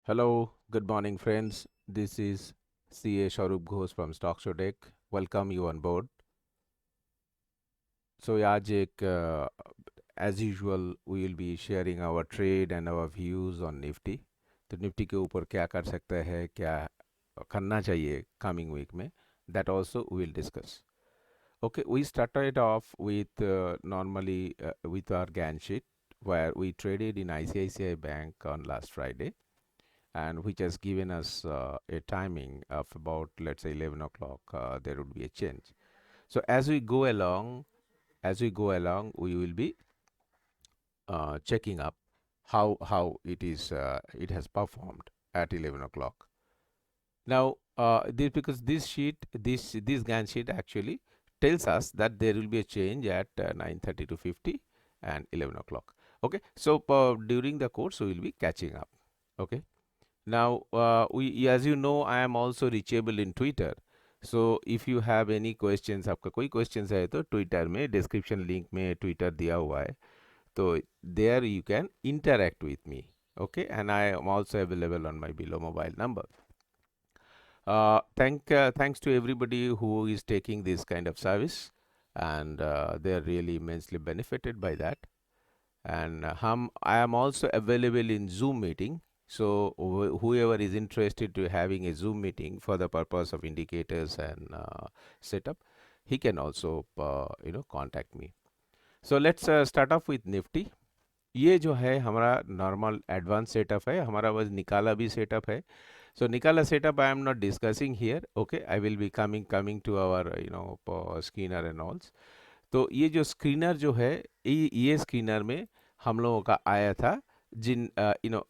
Hello, good morning, friends. This is CA Sharup Ghosh from Stock Show Deck. Welcome you on board. So आज एक as usual we will be sharing our trade and our views on Nifty. तो Nifty के ऊपर क्या कर सकता है, क्या करना चाहिए coming week में, that also we will discuss. Okay, we started off with normally with our Gantt sheet where we traded in ICICI Bank on last Friday, and which has given us a timing of about, let's say, 11 o'clock. There would be a change. So as we go along, we will be checking up how it has performed at 11 o'clock. Now, because this Gantt sheet actually tells us that there will be a change at 9:30 to 50 and 11 o'clock. Okay, so during the course we will be catching up. Okay. Now, as you know, I am also reachable in Twitter. So if you have any questions, आपका कोई questions है तो Twitter में description link में Twitter दिया हुआ है, तो there you can interact with me. Okay, and I am also available on my below mobile number. Thanks to everybody who is taking this kind of service, and they are really immensely benefited by that. And I am also available in Zoom meeting. So whoever is interested to having a Zoom meeting for the purpose of indicators and setup, he can also contact me. So let's start off with Nifty. ये जो है हमारा normal advance setup है, हमारा बस निकाला भी setup है. सो निकाला setup I am not discussing here. Okay, I will be coming to our screener and alls. तो ये जो स्क्रीनर जो है, ये स्क्रीनर में हम लोगों का आया था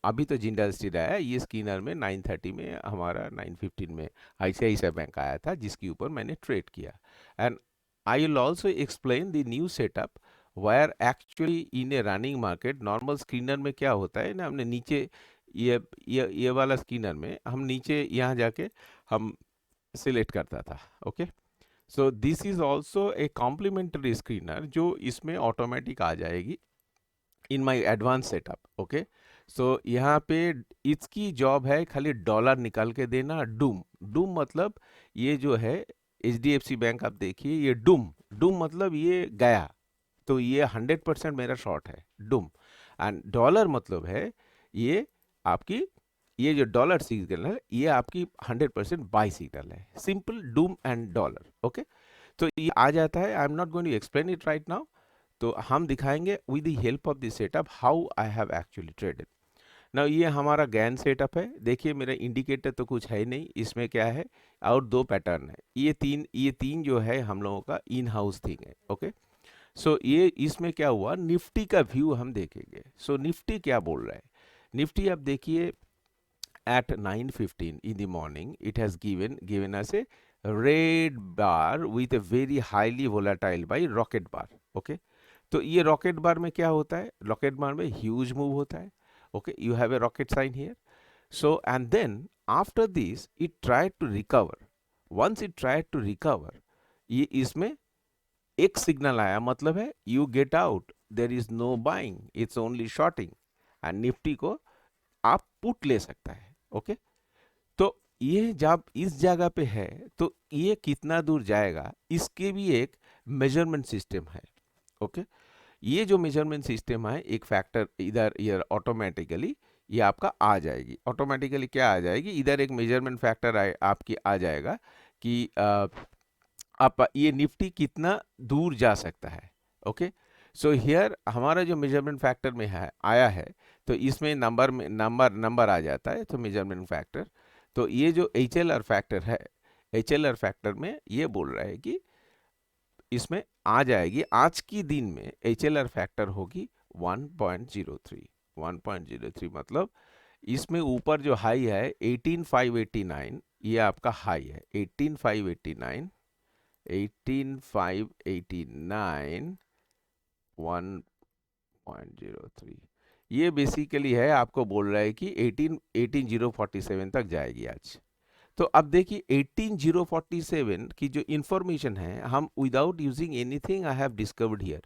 अभी तो जिंदल स्टील आया. ये स्क्रीनर में 9:30 में, हमारा 9:15 में ICICI बैंक आया था, जिसके ऊपर मैंने ट्रेड किया. And I will also explain the new setup wire actually in A running market. Normal screener में क्या होता है ना, हमने नीचे ये वाला स्क्रीनर में हम नीचे यहाँ जाके हम सिलेक्ट करता था. Okay, so this is also a complementary screener जो इसमें ऑटोमेटिक आ जाएगी in my advance setup. Okay, so यहाँ पे इसकी जॉब है खाली डॉलर निकाल के देना. डूम डूम मतलब ये जो है HDFC बैंक, आप देखिए ये डूम डूम मतलब ये गया, तो ये 100% मेरा शॉर्ट है डूम. एंड डॉलर मतलब है ये आपकी, ये जो डॉलर सिग्नल है ये आपकी 100% बाई सिग्नल है. Simple doom and dollar. Okay, तो ये आ जाता है. I am not going to explain it right now. तो हम दिखाएंगे with the help of this setup how I have actually traded. Now ये हमारा गैन सेटअप है. देखिए मेरा इंडिकेटर तो कुछ है नहीं, इसमें क्या है और दो पैटर्न है. ये तीन जो है हम लोगों का इन हाउस थिंग है. ओके, सो ये इसमें क्या हुआ, निफ्टी का व्यू हम देखेंगे. सो निफ्टी क्या बोल रहा है. निफ्टी आप देखिए at 9:15 in the morning it has given us a red bar with a very highly volatile by rocket bar. Okay, तो ये रॉकेट बार में क्या होता है, रॉकेट बार में ह्यूज मूव होता है. Okay, you have a rocket sign here. So and then after this it tried to recover. Once it tried to recover, ये इसमें एक सिग्नल आया, मतलब है you get out, there is no buying, it's only shorting. And Nifty को आप put ले सकता है. ओके, तो ये जब इस जगह पे है तो ये कितना दूर जाएगा, इसके भी एक मेजरमेंट सिस्टम है. ओके, ये जो मेजरमेंट सिस्टम है, एक फैक्टर इधर ऑटोमेटिकली ये आपका आ जाएगी. ऑटोमेटिकली क्या आ जाएगी, इधर एक मेजरमेंट फैक्टर आपकी आ जाएगा कि आप ये निफ्टी कितना दूर जा सकता है. ओके, सो हियर हमारा जो मेजरमेंट फैक्टर में है आया है, तो इसमें नंबर आ जाता है, तो मेजरमेंट फैक्टर. तो ये जो HLR फैक्टर है, HLR फैक्टर में ये बोल रहा है कि इसमें आ जाएगी आज की दिन में HLR फैक्टर होगी 1.03. 1.03 मतलब इसमें ऊपर जो हाई है 18,589, ये आपका हाई है 18,589. 18,589 1.03, ये बेसिकली है, आपको बोल रहा है कि 18,047 तक जाएगी आज. तो अब देखिए 18,047 की जो इंफॉर्मेशन है, हम without using anything I have discovered here.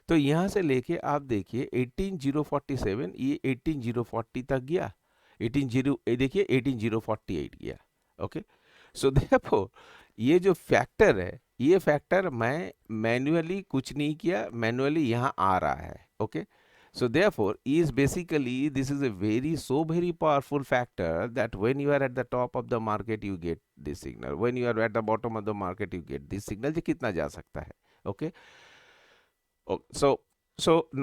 तो यहाँ से लेके आप देखिए 18,047, ये 18,040 तक गया. 180 ये देखिए 18048 गया। ओके, सो देयरफॉर ये जो फैक्टर है, ये फैक्टर मैं मैन्युअली कुछ नहीं किया, मैन्युअली यहाँ आ रहा है। Okay, so therefore is basically this is a very powerful factor that when you are at the top of the market you get this signal, when you are at the bottom of the market you get this signal, ये कितना जा सकता है। okay, so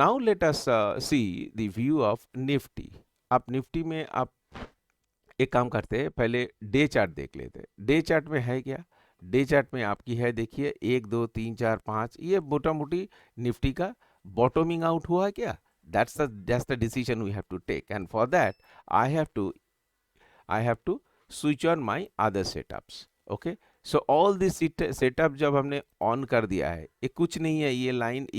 now let us see the view of nifty। आप Nifty में आप एक काम करते हैं, पहले डे चार्ट देख लेते हैं। डे चार्ट में है क्या? डे चार्ट में आपकी है, देखिए 1 2 3 4 5, ये मोटा मोटी निफ्टी का बॉटमिंग आउट हुआ है क्या? that's the decision we have to take, and for that I have to switch on my other setups। okay, so all this setup जब हमने ऑन कर दिया है, ये कुछ नहीं है, ये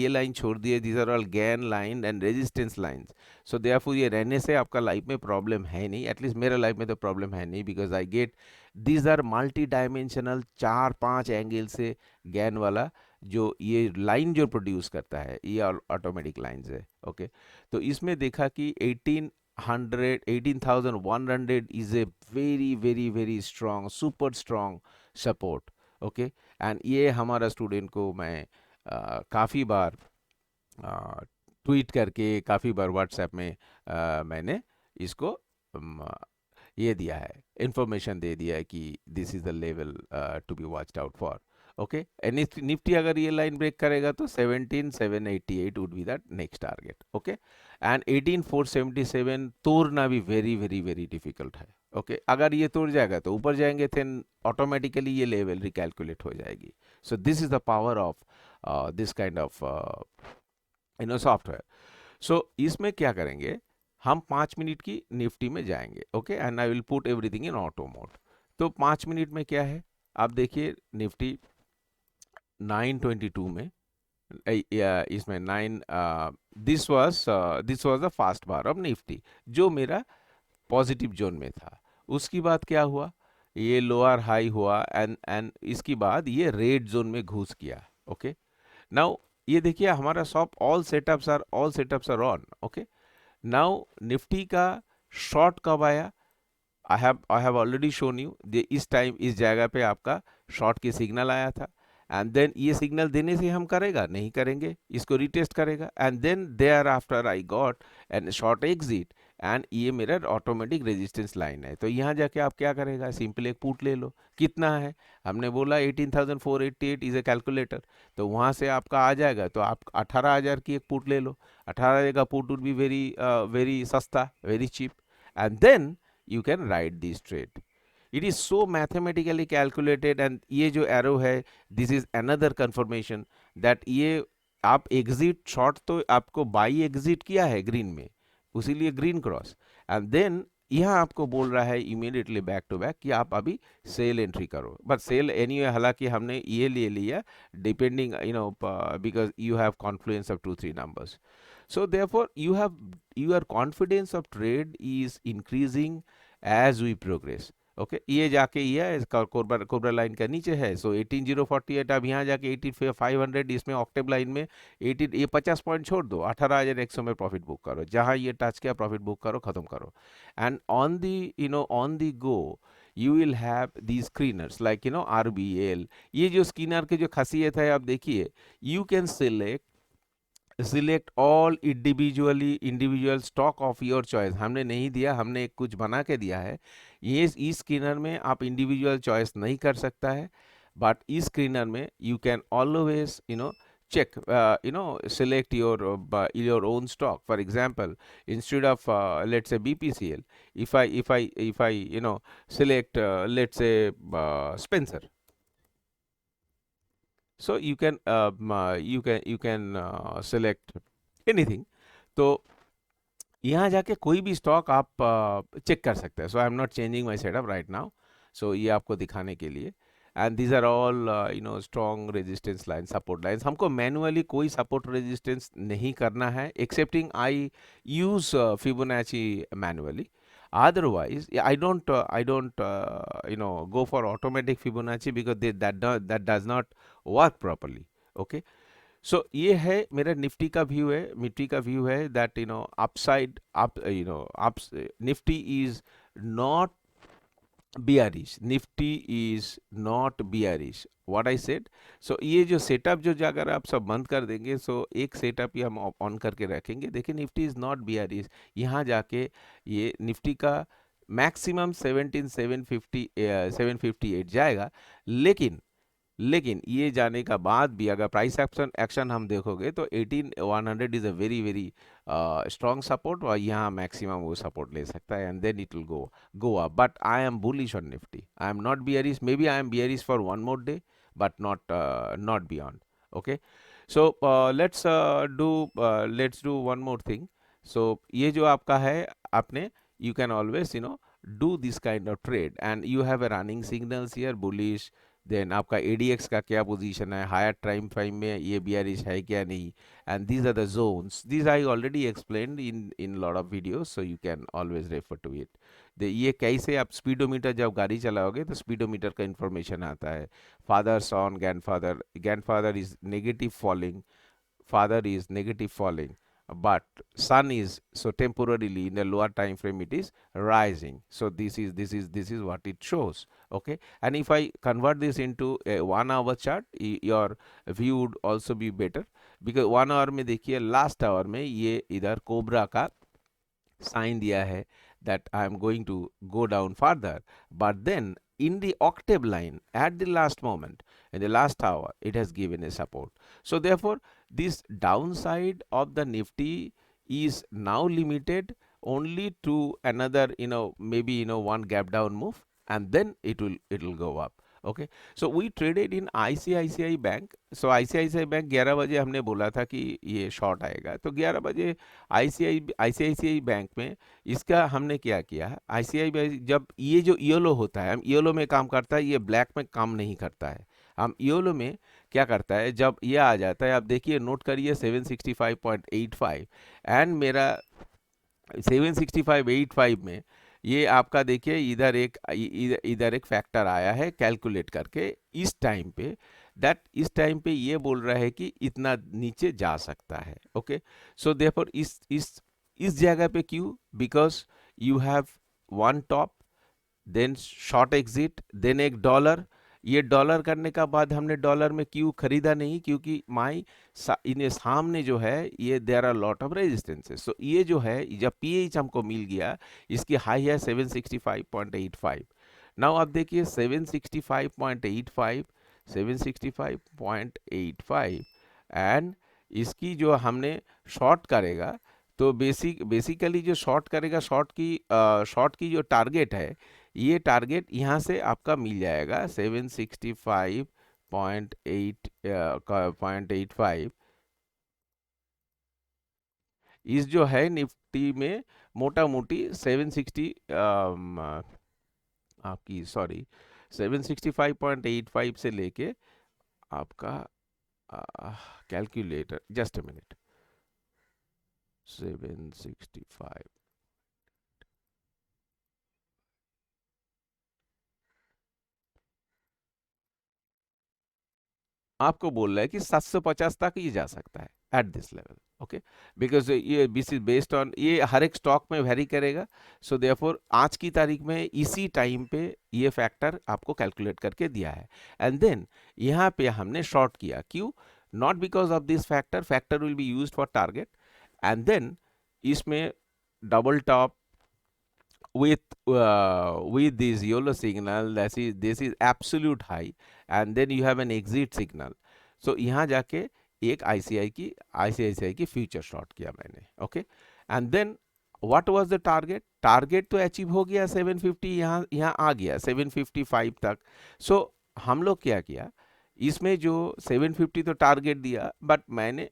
लाइन छोड़ दिए, these are all Gann line and resistance lines. So therefore ये रहने से आपका लाइफ में प्रॉब्लम है नहीं, एटलीस्ट मेरा लाइफ में तो प्रॉब्लम है नहीं, because I get these are multi dimensional 4 5 angle से गैन वाला जो ये लाइन जो प्रोड्यूस करता है, ये ऑटोमेटिक लाइंस है। ओके, तो इसमें देखा कि 18,100 is a very strong, super strong support। Okay, and ये हमारा स्टूडेंट को मैं काफ़ी बार ट्वीट करके, काफ़ी बार व्हाट्सएप में मैंने इसको ये दिया है, इंफॉर्मेशन दे दिया है कि this is the level to be watched out for. Okay, Nifty अगर ये लाइन ब्रेक करेगा तो 17,788 would be that next target. Okay, and 18,477 तोड़ना भी वेरी डिफिकल्ट है। ओके, अगर ये तोड़ जाएगा तो ऊपर जाएंगे, देन ऑटोमेटिकली ये लेवल रिकैलकुलेट हो जाएगी। So this is the power of this kind of software. So इसमें क्या करेंगे, हम 5 मिनट की निफ्टी में जाएंगे। Okay, and I will put everything in auto mode. तो 5 मिनट में क्या है, आप देखिए निफ्टी 922 में इसमें 9 this was the fast bar of Nifty जो मेरा पॉजिटिव जोन में था। उसकी बाद क्या हुआ, ये लोअर हाई हुआ एंड इसकी बाद ये रेड जोन में घुस गया। ओके, नाउ ये देखिए हमारा सब all setups are on. Okay, now Nifty का शॉर्ट कब आया, I have already shown you, इस टाइम इस जगह पे आपका शॉर्ट की सिग्नल आया था, एंड देन ये सिग्नल देने से हम करेगा नहीं करेंगे, इसको रिटेस्ट करेगा, and then thereafter I got and short exit, and ये मेरा ऑटोमेटिक रेजिस्टेंस लाइन है। तो यहाँ जाके आप क्या करेगा, सिंपल एक पुट ले लो। कितना है, हमने बोला 18,488 इज ए कैलकुलेटर, तो वहाँ से आपका आ जाएगा, तो आप 18,000 की एक पुट ले लो। 18,000 का पुट वुड बी वेरी सस्ता, very cheap, and then you can write this trade। it is so mathematically calculated, and ये जो arrow है, this is another confirmation that ये आप exit short तो आपको buy exit किया है ग्रीन में, उसीलिए ग्रीन क्रॉस, एंड देन यहाँ आपको बोल रहा है इमीडिएटली बैक टू बैक कि आप अभी सेल एंट्री करो, बट सेल एनीवे हालांकि हमने ये ले लिया depending because you have Confluence of 2 3 numbers. So therefore your confidence of trade is increasing as we progress। Okay, ये जाके ये कोबरा लाइन का नीचे है, सो 18,048, अब यहाँ जाके 18,500, इसमें ऑक्टेव लाइन में 18, ये 50 पॉइंट छोड़ दो, 18,100 में प्रॉफिट बुक करो, जहाँ ये टच किया प्रॉफिट बुक करो, खत्म करो, and on the go you will have the screeners like RBL। ये जो स्क्रीनर के जो खासियत है, आप देखिए you can select all individual stock of your choice. हमने नहीं दिया, हमने एक कुछ बना के दिया है। ये इस स्क्रीनर में आप इंडिविजुअल चॉइस नहीं कर सकता है, बट इस स्क्रीनर में you can always check select your own stock। for example, instead of let's say BPCL, if I select let's say Spencer, so you can select anything। तो यहाँ जाके कोई भी स्टॉक आप चेक कर सकते हैं। So I am not changing my setup right now, so ये आपको दिखाने के लिए, and these are all strong resistance line, support lines. हमको मैनुअली कोई सपोर्ट रेजिस्टेंस नहीं करना है, excepting I use Fibonacci manually. Otherwise, yeah, I don't go for automatic Fibonacci because that does not work properly। Okay, सो ये है मेरा Nifty का view है that upside up up Nifty is not bearish. Nifty is not bearish. What I said. So ये जो setup जो अगर आप सब बंद कर देंगे, सो एक सेटअप ही हम ऑन करके रखेंगे. देखिए निफ्टी इज नॉट bearish. यहाँ जाके ये निफ्टी का मैक्सिमम 17,750 758 जाएगा. लेकिन ये जाने का बाद भी अगर प्राइस एक्शन हम देखोगे तो 18,100 is a very very strong support, और यहाँ मैक्सिमम वो सपोर्ट ले सकता है, and then it will go up. But I am bullish on Nifty. I am not bearish. Maybe I am bearish for one more day, but not beyond. Okay, so let's do one more thing. So ये जो आपका है, आपने you can always do this kind of trade, and you have a running signals here bullish. Then आपका ADX का क्या position है, higher time frame में ये बियरिश है क्या नहीं, and these are the zones. These I already explained in lot of videos, so you can always refer to it. ये कैसे आप स्पीडोमीटर जब गाड़ी चलाओगे तो स्पीडोमीटर का इंफॉर्मेशन आता है. Father son grandfather is negative falling, father is negative falling, but sun is so temporarily in the lower time frame it is rising. So this is what it shows. Okay, and if I convert this into a 1 hour chart, your view would also be better, because 1 hour में देखिए last hour में ये इधर cobra का sign दिया है that I am going to go down further, but then in the octave line at the last moment, in the last hour, it has given a support. So therefore this downside of the Nifty is now limited only to another maybe one gap down move, and then it will go up. Okay, so we traded in ICICI Bank. So ICICI Bank 11 बजे हमने बोला था कि ये short आएगा, तो 11 बजे ICICI bank में इसका हमने क्या किया है. ICICI जब ये जो येलो होता है, हम येलो में काम करता है, ये ब्लैक में काम नहीं करता है. हम येलो में क्या करता है, जब ये आ जाता है, आप देखिए नोट करिए 765.85, एंड मेरा 765.85 में ये आपका देखिए इधर एक फैक्टर आया है कैलकुलेट करके इस टाइम पे ये बोल रहा है कि इतना नीचे जा सकता है. ओके, सो देयरफॉर इस जगह पे क्यों, because you have one top, then short exit, then एक डॉलर. ये डॉलर करने का बाद हमने डॉलर में क्यों खरीदा नहीं, क्योंकि इन्हें सामने जो है ये there are lot of resistances. So ये जो है जब पीएच हमको मिल गया, इसकी हाई है 765.85. नाउ आप देखिए 765.85 एंड इसकी जो हमने शॉर्ट करेगा, तो बेसिकली जो शॉर्ट करेगा, शॉर्ट की जो टारगेट है, ये टारगेट यहाँ से आपका मिल जाएगा 765.85. इस जो है निफ्टी में मोटा मोटी 765.85 से लेके आपका कैलकुलेटर, जस्ट अ मिनट, 765 आपको बोल रहा है कि 750 तक ये जा सकता है at this level. Okay, because ये बेस्ड ऑन, ये हर एक स्टॉक में वेरी करेगा. सो देयरफॉर आज की तारीख में इसी टाइम पे ये फैक्टर आपको कैलकुलेट करके दिया है, एंड देन यहाँ पे हमने शॉर्ट किया. क्यों? Not because of this factor will be used for target, and then इसमें double top with this YOLO signal, this is absolute high, and then you have an exit signal. So यहाँ जाके एक ICICI की future short किया मैंने. Okay, and then what was the target तो achieve हो गया 750, यहाँ आ गया 755 तक. सो हम लोग क्या किया, इसमें जो 750 तो टारगेट दिया, बट मैंने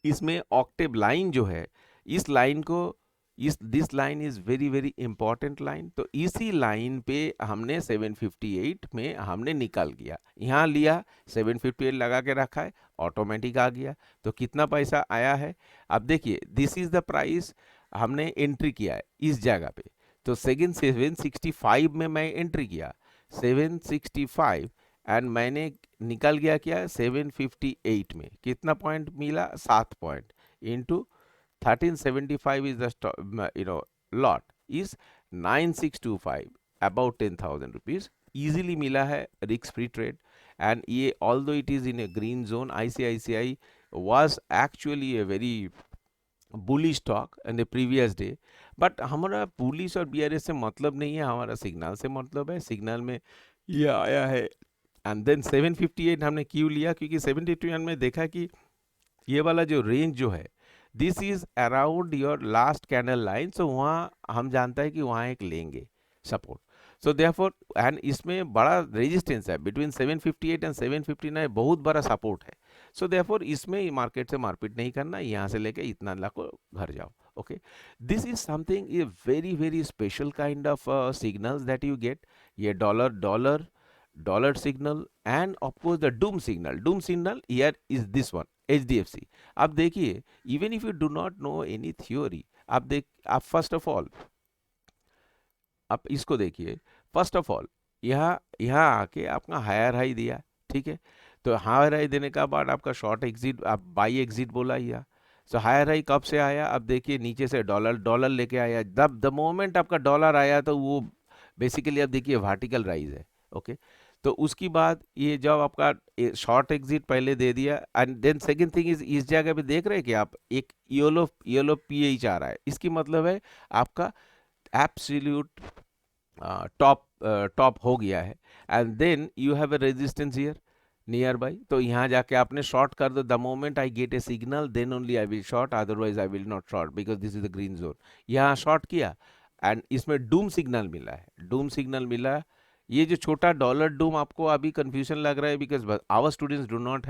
इसमें ऑक्टेव लाइन जो है, इस लाइन को this line is very very important line. तो इसी लाइन पे हमने 758 में हमने निकाल गया, यहाँ लिया 758 लगा के रखा है, ऑटोमेटिक आ गया. तो कितना पैसा आया है, अब देखिए दिस इज द प्राइस हमने एंट्री किया है इस जगह पे. तो सेकेंड 765 में मैं एंट्री किया 765, एंड मैंने निकल गया क्या 758 में, कितना पॉइंट मिला 7 point into 1375 is the lot is 9625 about 10,000 rupees easily मिला है risk free trade. And ये although it is in a green zone, ICICI was actually a very bullish stock in the previous day. but हमारा bullish और bearish से मतलब नहीं है, हमारा सिग्नल से मतलब है. सिग्नल में ये आया है एंड देन 758 हमने क्यों लिया, क्योंकि 751 में देखा कि ये वाला जो रेंज जो है this is around your last candle line. So वहाँ हम जानता है कि वहाँ एक लेंगे सपोर्ट. सो देयरफॉर एंड इसमें बड़ा रेजिस्टेंस है बिटवीन 758 एंड 759, बहुत बड़ा सपोर्ट है. सो देयरफॉर इसमें मार्केट से मारपीट नहीं करना, यहाँ से लेके इतना लाख को घर जाओ. Okay, this is something a very very special kind of signals that you get. ये dollar dollar dollar signal and of course the doom signal here is this one HDFC. आप देखिए even if you do not know any theory, आप first of all आप इसको देखिए. First of all यहाँ आके आपका हायर हाई दिया, ठीक है. तो हायर हाई देने का बाद आपका शॉर्ट एग्जिट, आप बाई एग्जिट बोला या. सो हायर हाई कब से आया, अब देखिए नीचे से डॉलर लेके आया. द मोमेंट आपका डॉलर आया तो वो बेसिकली अब देखिए वर्टिकल राइज है. ओके, तो उसकी बाद ये जब आपका शॉर्ट एग्जिट पहले दे दिया and then second thing is इस जगह पे देख रहे हैं कि आप एक येलो पीएच आ रहा है. इसकी मतलब है आपका एब्सोल्यूट टॉप हो गया है. And then you have a resistance here near buy. तो यहाँ जाके आपने शॉर्ट कर दो. The moment I get a signal then only I will short, otherwise I will not short because this is the green zone. यहाँ short किया and इसमें doom signal मिला है. डूम सिग्नल मिला. ये जो छोटा डॉलर डूम आपको अभी कंफ्यूजन लग रहा है because our students do not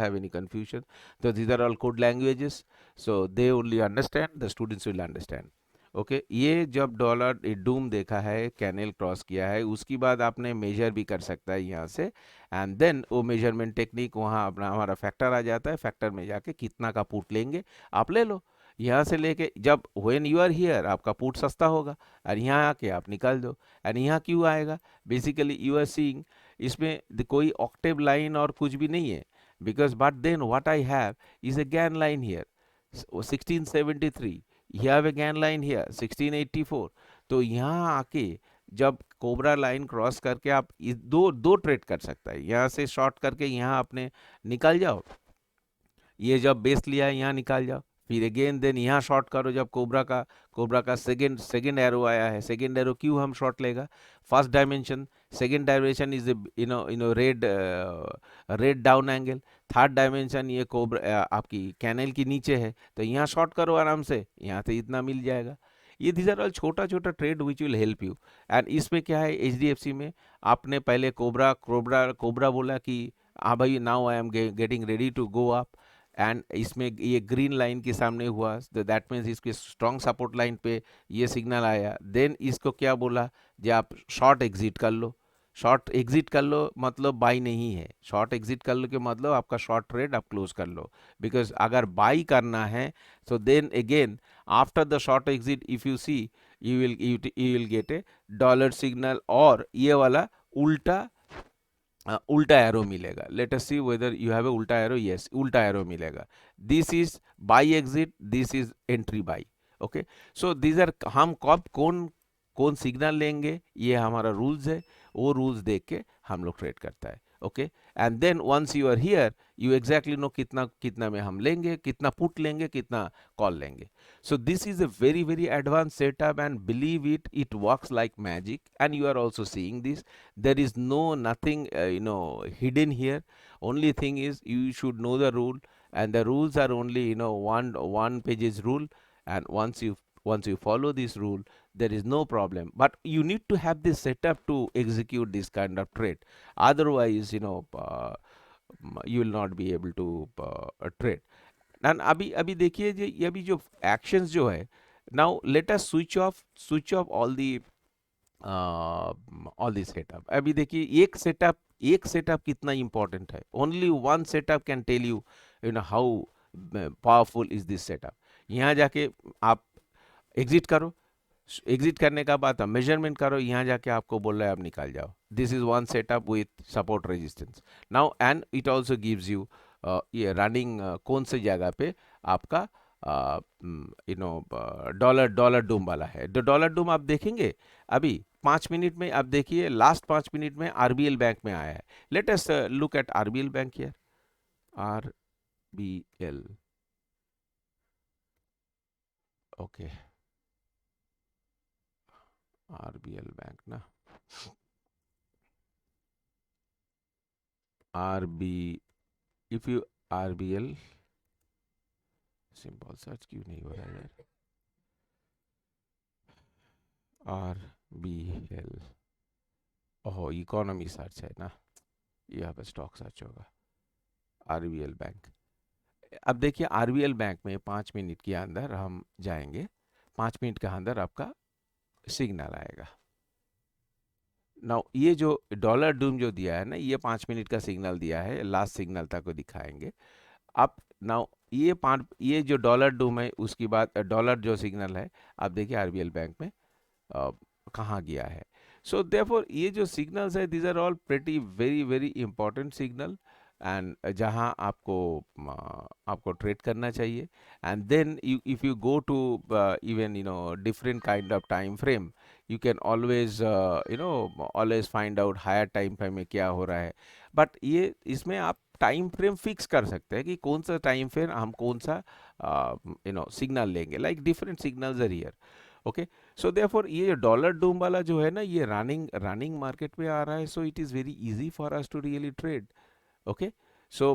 have any confusion. तो these are all code languages, so they only understand, the students will understand. Okay, ये जब डॉलर डूम देखा है, कैनल क्रॉस किया है, उसकी बाद आपने मेजर भी कर सकता है यहाँ से. एंड देन वो मेजरमेंट टेक्निक वहाँ अपना हमारा फैक्टर आ जाता है. फैक्टर में जाके कितना का पुट लेंगे आप ले लो. यहाँ से लेके जब व्हेन यू आर हियर आपका पुट सस्ता होगा और यहाँ आके आप निकाल दो. एंड यहाँ क्यों आएगा, बेसिकली यू आर सीइंग इसमें कोई ऑक्टेव लाइन और कुछ भी नहीं है because but then what I have is a Gann line here 1673, you have a GAN line here 1684. तो यहाँ आके जब कोबरा लाइन क्रॉस करके आप दो ट्रेड कर सकता है. यहाँ से शॉर्ट करके यहाँ आपने निकाल जाओ, ये जब बेस लिया है यहाँ निकाल जाओ, फिर अगेन देन यहाँ शॉर्ट करो. जब कोबरा का सेकंड एरो आया है, सेकंड एरो क्यों हम शॉर्ट लेगा, first dimension, second dimension is red down angle, third dimension ये कोबरा आपकी कैनल की नीचे है, तो यहाँ शॉर्ट करो आराम से, यहाँ से इतना मिल जाएगा. ये दीज आर ऑल छोटा छोटा trade which will help you. And इसमें क्या है, एचडीएफसी में आपने पहले कोबरा बोला कि हाँ भाई now I am getting ready to go up. And इसमें ये ग्रीन लाइन के सामने हुआ, दैट मीन्स इसके स्ट्रॉन्ग सपोर्ट लाइन पे ये सिग्नल आया. देन इसको क्या बोला, जो आप शॉर्ट एग्जिट कर लो. शॉर्ट एग्जिट कर लो मतलब बाई नहीं है, शॉर्ट एग्जिट कर लो के मतलब आपका शॉर्ट ट्रेड आप क्लोज कर लो. बिकॉज अगर बाई करना है so then again after the short exit if you see you will get a dollar signal और ये वाला उल्टा एरो मिलेगा. Let us see whether you have a उल्टा एरो. यस, उल्टा एरो मिलेगा. This is buy exit, this is entry buy. Okay, so these are हम कब कौन सिग्नल लेंगे ये हमारा रूल्स है, वो रूल्स देख के हम लोग ट्रेड करता है. Okay, and then once you are here you exactly know कितना में हम लेंगे, कितना पुट लेंगे, कितना कॉल लेंगे. So this is a very very advanced setup and believe it works like magic. And you are also seeing this, there is nothing hidden here. Only thing is you should know the rule, and the rules are only one pages rule. And once you follow this rule there is no problem, but you need to have this setup to execute this kind of trade. Otherwise you will not be able to trade. And अभी देखिए ये अभी जो actions जो है, now let us switch off all the setup. अभी देखिए एक सेटअप कितना इंपॉर्टेंट है. Only one setup can tell you how powerful is this setup. यहाँ जाके आप एग्जिट करो, एग्जिट करने का बाद मेजरमेंट करो, यहाँ जाके आपको बोल रहा है अब निकाल जाओ. This is one setup with support resistance. Now and it also gives you ये रनिंग कौन सी जगह पे आपका डॉलर डॉलर डूम वाला है. तो डॉलर डूम आप देखेंगे अभी 5 मिनट में. आप देखिए लास्ट 5 मिनट में आरबीएल बैंक में आया है. Let us look at RBL bank here. RBL, okay, RBL bank ना, RB, if you RBL, simple search क्यों नहीं हो रहा है यार. आरबीएल, ओहो इकोनॉमी सर्च है ना, यहाँ पे स्टॉक सर्च होगा. RBL bank. अब देखिए आरबीएल बैंक में 5 मिनट के अंदर हम जाएंगे. 5 मिनट के अंदर आपका सिग्नल आएगा. नाउ ये जो डॉलर डूम जो दिया है ना, ये 5 मिनट का सिग्नल दिया है. लास्ट सिग्नल तक को दिखाएंगे. अब नाउ ये जो डॉलर डूम है उसके बाद डॉलर जो सिग्नल है, आप देखिए आरबीएल बैंक में अ, कहाँ गया है. सो देयरफॉर ये जो सिग्नल्स है, these are all pretty very very important signal, and जहाँ आपको ट्रेड करना चाहिए. And then you if you go to even different kind of time frame, you can always always find out higher time frame में क्या हो रहा है. But ये इसमें आप टाइम फ्रेम फिक्स कर सकते हैं कि कौन सा टाइम फ्रेम हम कौन सा सिग्नल लेंगे. Like different signals are here. Okay. So therefore ये डॉलर डूम वाला जो है ना, ये रनिंग रनिंग मार्केट में आ रहा है. So it is very easy for us to really trade. Okay, so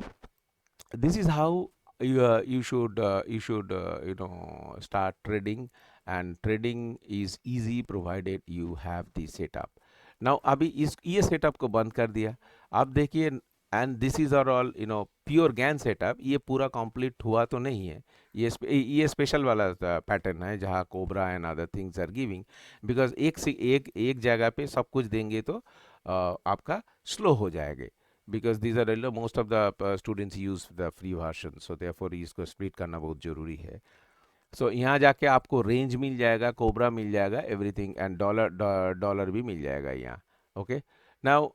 this is how you should start trading, and trading is easy provided you have the setup. Now अभी इस ये setup को बंद कर दिया. आप देखिए, and this is are all pure Gann setup. ये पूरा कंप्लीट हुआ तो नहीं है. ये स्पेशल वाला पैटर्न है जहाँ cobra and other things are giving. Because एक से एक जगह पे सब कुछ देंगे तो आपका स्लो हो जाएगा. Because these are most of the students use the free version, so therefore इसको split करना बहुत जरूरी है. So यहाँ जाके आपको रेंज मिल जाएगा, कोबरा मिल जाएगा, एवरीथिंग, एंड डॉलर भी मिल जाएगा यहाँ. Okay. Now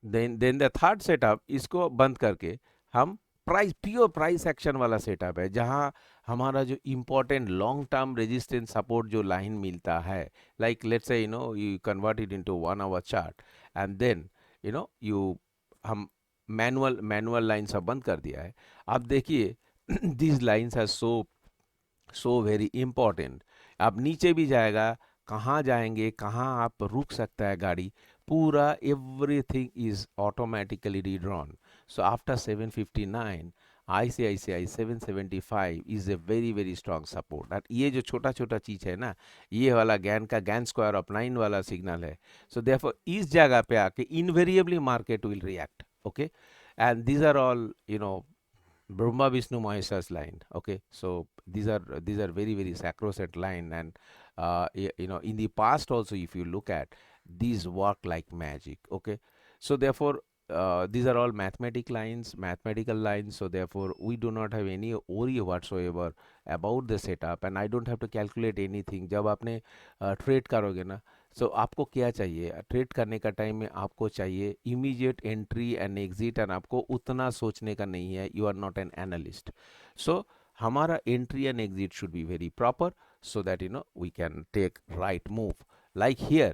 then the third setup, इसको बंद करके हम प्योर प्राइस एक्शन वाला सेटअप है, जहाँ हमारा जो important long term resistance support जो लाइन मिलता है, like let's say you convert it into 1 hour chart, and then you हम मैनुअल लाइन सब बंद कर दिया है. आप देखिए this lines are so very important. आप नीचे भी जाएगा, कहाँ जाएंगे, कहाँ आप रुक सकता है गाड़ी, पूरा everything is automatically redrawn. So after 759 ICICI 775 is a very very strong support. और ये जो छोटा छोटा चीज है ना, ये वाला गैन स्क्वायर ऑफ 9 वाला सिग्नल है. सो देयरफॉर इस जगह पे आके invariably market will react. Okay. And these are all Brahma Vishnu Mahesh's line. Okay, so these are very very sacrosanct line, and in the past also, if you look at, these work like magic. Okay, so therefore these are all mathematical lines. So therefore we do not have any worry whatsoever about the setup, and I don't have to calculate anything. जब आपने trade करोगे ना, सो आपको क्या चाहिए trade करने का time में, आपको चाहिए immediate entry and exit, and आपको उतना सोचने का नहीं है. You are not an analyst. So हमारा entry and exit should be very proper, so that we can take right move. Like here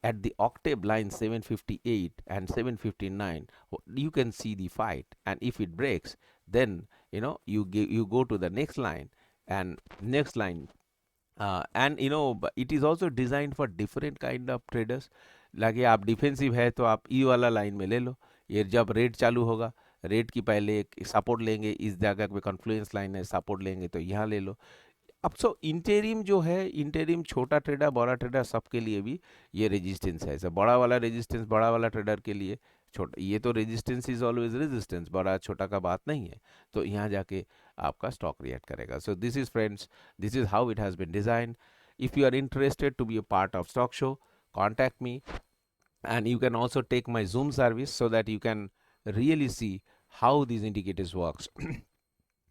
at the octave line 758 and 759, you can see the fight, and if it breaks, then you go to the next line, and next line. And it is also designed for different kind of traders. लगे आप defensive है तो आप ई वाला line में ले लो. ये जब रेट चालू होगा, रेट की पहले एक सपोर्ट लेंगे, इस जगह पे कॉन्फ्लुएंस लाइन है, सपोर्ट लेंगे तो यहाँ ले लो. अब सो इंटेरिम जो है, इंटेरिम छोटा ट्रेडर बड़ा ट्रेडर सबके लिए भी ये रेजिस्टेंस है. बड़ा वाला रेजिस्टेंस बड़ा वाला ट्रेडर के लिए, छोटा ये तो रेजिस्टेंस इज ऑलवेज रेजिस्टेंस, बड़ा छोटा का बात नहीं है. तो यहाँ जाके आपका स्टॉक रिएक्ट करेगा. So this is friends, this is how it has been design. If you are interested to be a part of stock show, contact me, and you can also take my Zoom service so that you can really see how these indicators works.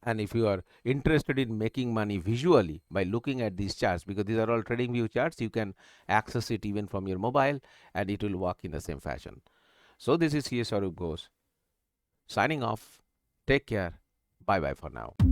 And if you are interested in making money visually by looking at these charts, because these are all trading view charts, you can access it even from your mobile and it will work in the same fashion. So this is CS Saurabh Ghosh signing off. Take care. Bye bye for now.